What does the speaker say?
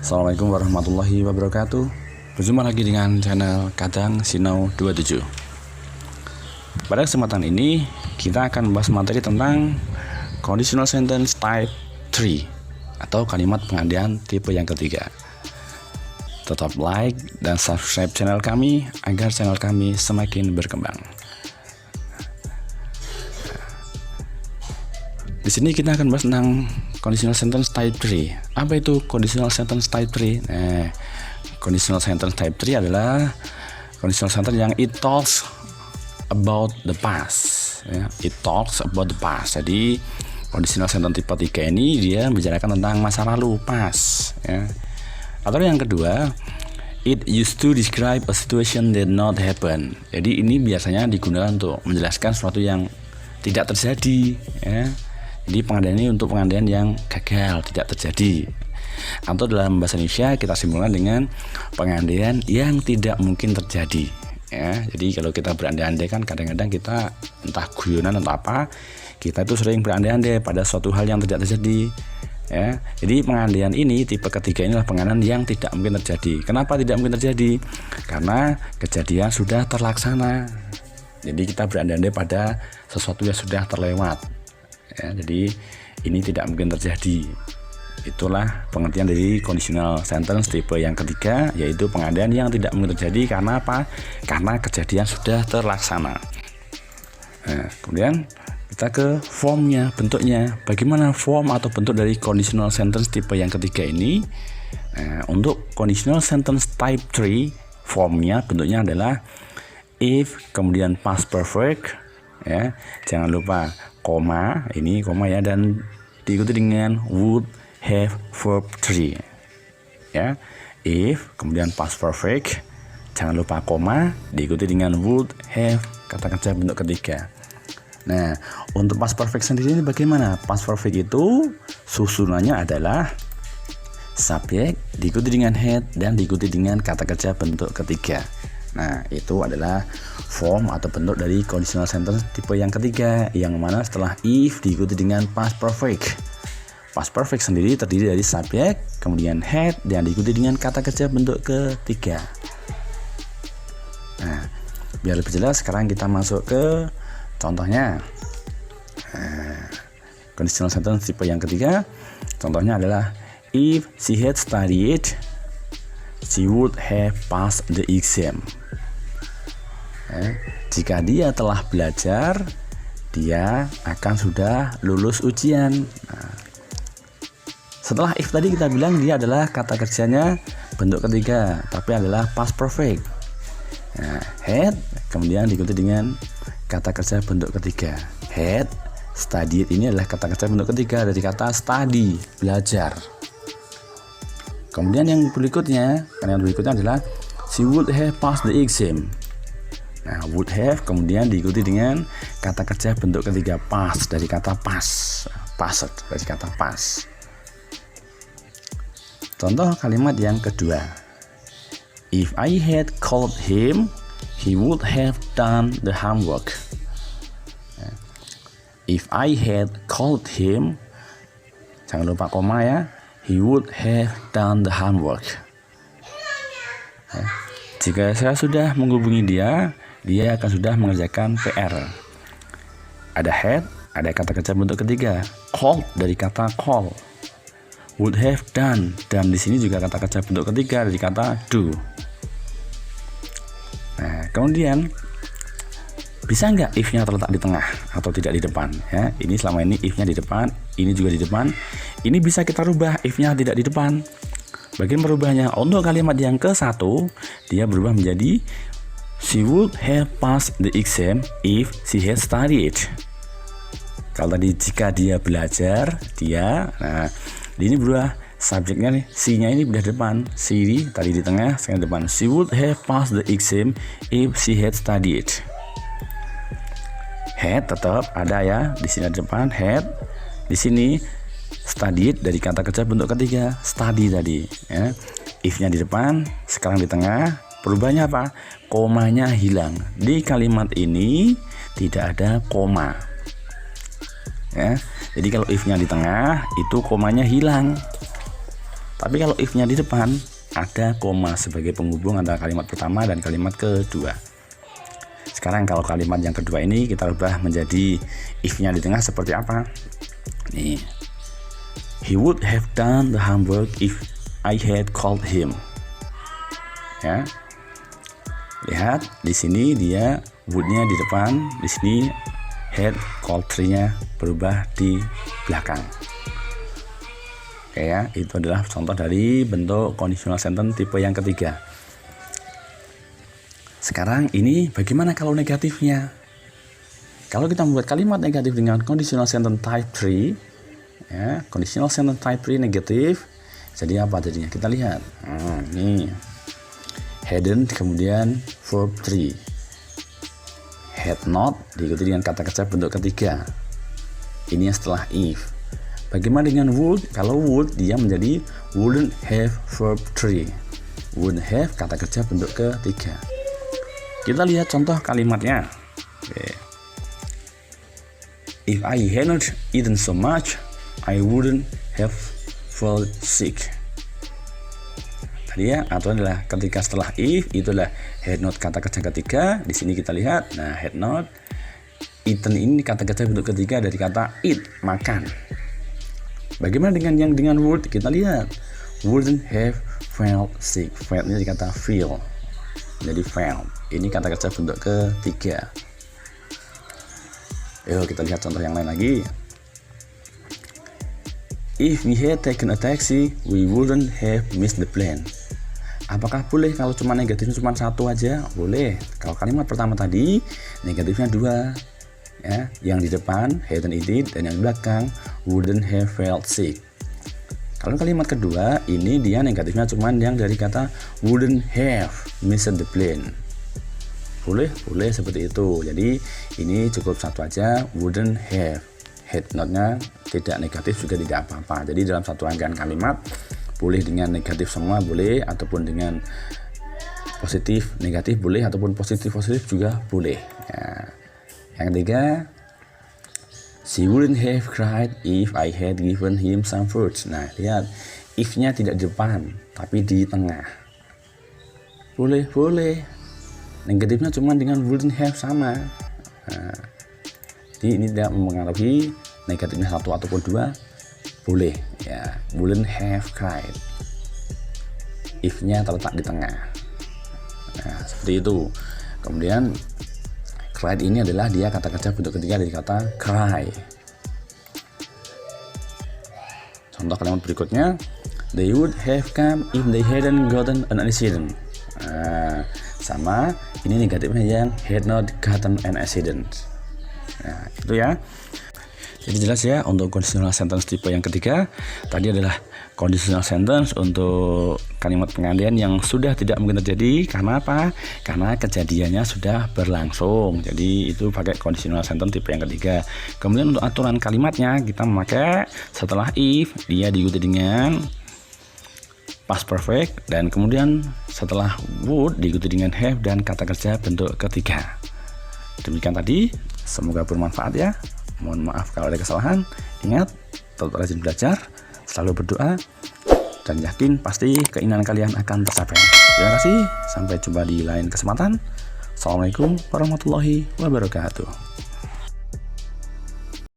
Assalamualaikum warahmatullahi wabarakatuh. Berjumpa lagi dengan channel Kadang Sinau 27. Pada kesempatan ini kita akan membahas materi tentang conditional sentence type 3 atau kalimat pengandian tipe yang ketiga. Tetap like dan subscribe channel kami agar channel kami semakin berkembang. Di sini kita akan bahas tentang conditional sentence type 3. Apa itu conditional sentence type 3? Conditional sentence type 3 adalah conditional sentence yang it talks about the past. It talks about the past. Jadi conditional sentence tipe 3 ini dia membicarakan tentang masa lalu, past. Atau yang kedua, it used to describe a situation that not happen. Jadi ini biasanya digunakan untuk menjelaskan sesuatu yang tidak terjadi. Jadi pengandian ini untuk pengandian yang gagal, tidak terjadi. Atau dalam bahasa Indonesia kita simpulkan dengan pengandian yang tidak mungkin terjadi. Jadi kalau kita berandai-andai kan kadang-kadang kita entah guyonan atau apa, kita itu sering berandai-andai pada suatu hal yang tidak terjadi. Jadi pengandian ini tipe ketiga ini adalah pengandian yang tidak mungkin terjadi. Kenapa tidak mungkin terjadi? Karena kejadian sudah terlaksana. Jadi kita berandai-andai pada sesuatu yang sudah terlewat. Jadi ini tidak mungkin terjadi. Itulah pengertian dari conditional sentence tipe yang ketiga, yaitu pengandian yang tidak mungkin terjadi. Karena apa? Karena kejadian sudah terlaksana. Kemudian kita ke formnya, bentuknya. Bagaimana form atau bentuk dari conditional sentence tipe yang ketiga ini? Untuk conditional sentence type 3, formnya, bentuknya adalah if, kemudian past perfect, jangan lupa koma, ini koma ya, dan diikuti dengan would, have, verb 3. If, kemudian past perfect, jangan lupa koma, diikuti dengan would, have, kata kerja bentuk ketiga. Nah, untuk past perfect sendiri ini bagaimana? Past perfect itu susunannya adalah subjek diikuti dengan had dan diikuti dengan kata kerja bentuk ketiga. Nah, itu adalah form atau bentuk dari conditional sentence tipe yang ketiga, yang mana setelah if diikuti dengan past perfect. Past perfect sendiri terdiri dari subjek, kemudian had, dan diikuti dengan kata kerja bentuk ketiga. Nah, biar lebih jelas sekarang kita masuk ke contohnya. Conditional sentence tipe yang ketiga, contohnya adalah if she had studied, she would have passed the exam. Jika dia telah belajar, dia akan sudah lulus ujian. Setelah if tadi kita bilang dia adalah kata kerjanya bentuk ketiga, tapi adalah past perfect. Had, kemudian diikuti dengan kata kerja bentuk ketiga. Had studied ini adalah kata kerja bentuk ketiga dari kata study, belajar. Kemudian yang berikutnya adalah she would have passed the exam. Nah, would have kemudian diikuti dengan kata kerja bentuk ketiga, pass, dari kata pass, passed, dari kata pass. Contoh kalimat yang kedua, if I had called him, he would have done the homework. If I had called him, jangan lupa koma ya, he would have done the homework. Jika saya sudah menghubungi dia akan sudah mengerjakan PR. Ada had, ada kata kerja bentuk ketiga, called dari kata call, would have done, dan di sini juga kata kerja bentuk ketiga dari kata do. Nah, kemudian bisa nggak if-nya terletak di tengah atau tidak di depan? Ini selama ini if-nya di depan, ini juga di depan. Ini bisa kita rubah if-nya tidak di depan. Bagaimana merubahnya? Untuk kalimat yang ke-1, dia berubah menjadi she would have passed the exam if she had studied. Kalau tadi jika dia belajar, nah ini berubah subjeknya nih, she-nya ini udah depan, she tadi di tengah, sekarang depan. She would have passed the exam if she had studied. Had tetap ada ya, di sini ada depan had, di sini studied dari kata kerja bentuk ketiga, study tadi. If-nya di depan, sekarang di tengah. Perubahannya apa? Komanya hilang. Di kalimat ini tidak ada koma. Jadi kalau if-nya di tengah, itu komanya hilang. Tapi kalau if-nya di depan ada koma sebagai penghubung antara kalimat pertama dan kalimat kedua. Sekarang kalau kalimat yang kedua ini kita ubah menjadi if-nya di tengah seperti apa? Nih. He would have done the homework if I had called him. Ya. Lihat di sini dia would-nya di depan, di sini had called 3-nya berubah di belakang. Oke ya, itu adalah contoh dari bentuk conditional sentence tipe yang ketiga. Sekarang ini bagaimana kalau negatifnya? Kalau kita membuat kalimat negatif dengan conditional sentence type 3, ya, conditional sentence type 3 negatif, jadi apa jadinya? Kita lihat. Ini hadn't, kemudian verb 3. Had not diikuti dengan kata kerja bentuk ketiga. Ini yang setelah if. Bagaimana dengan would? Kalau would dia menjadi wouldn't have verb 3. Wouldn't have kata kerja bentuk ketiga. Kita lihat contoh kalimatnya. Oke. If I hadn't eaten so much, I wouldn't have felt sick. Tadi ya, aturan adalah ketika setelah if itulah had not kata kerja ketiga. Di sini kita lihat, nah had not eaten ini kata kerja bentuk ketiga dari kata eat, makan. Bagaimana dengan yang dengan would? Kita lihat wouldn't have felt sick. Felt ini dari kata feel, jadi felt. Ini kata kerja bentuk ketiga. Yuk kita lihat contoh yang lain lagi. If we had taken a taxi, we wouldn't have missed the plane. Apakah boleh kalau cuma negatifnya cuma satu aja? Boleh. Kalau kalimat pertama tadi negatifnya dua, ya, yang di depan hadn't eaten dan yang di belakang wouldn't have felt sick. Kalau kalimat kedua ini dia negatifnya cuma yang dari kata wouldn't have missed the plane. Boleh seperti itu. Jadi ini cukup satu aja, wouldn't have. Had not-nya tidak negatif juga tidak apa-apa. Jadi dalam satu rangkaian kalimat boleh dengan negatif semua boleh, ataupun dengan positif negatif boleh, ataupun positif juga boleh. Ya. Yang ketiga, she wouldn't have cried if I had given him some fruits. Nah, lihat, if-nya tidak di depan, tapi di tengah. Boleh. Negatifnya cuma dengan wouldn't have sama. Nah, jadi ini tidak mempengaruhi negatifnya satu ataupun dua, boleh. Ya, wouldn't have cried. If-nya terletak di tengah. Nah, seperti itu. Kemudian cried ini adalah dia kata kerja bentuk ketiga dari kata cry. Contoh kalimat berikutnya, they would have come if they hadn't gotten an accident. Nah, sama ini negatifnya yang had not gotten an accident. Nah, itu ya. Jadi jelas ya untuk conditional sentence tipe yang ketiga tadi adalah conditional sentence untuk kalimat penggantian yang sudah tidak mungkin terjadi. Karena apa? Karena kejadiannya sudah berlangsung. Jadi itu pakai conditional sentence tipe yang ketiga. Kemudian untuk aturan kalimatnya kita memakai setelah if dia diikuti dengan past perfect, dan kemudian setelah would diikuti dengan have dan kata kerja bentuk ketiga. Demikian tadi, semoga bermanfaat ya. Mohon maaf kalau ada kesalahan. Ingat, tetap rajin belajar, selalu berdoa, dan yakin pasti keinginan kalian akan tercapai. Terima kasih, sampai jumpa di lain kesempatan. Assalamualaikum warahmatullahi wabarakatuh.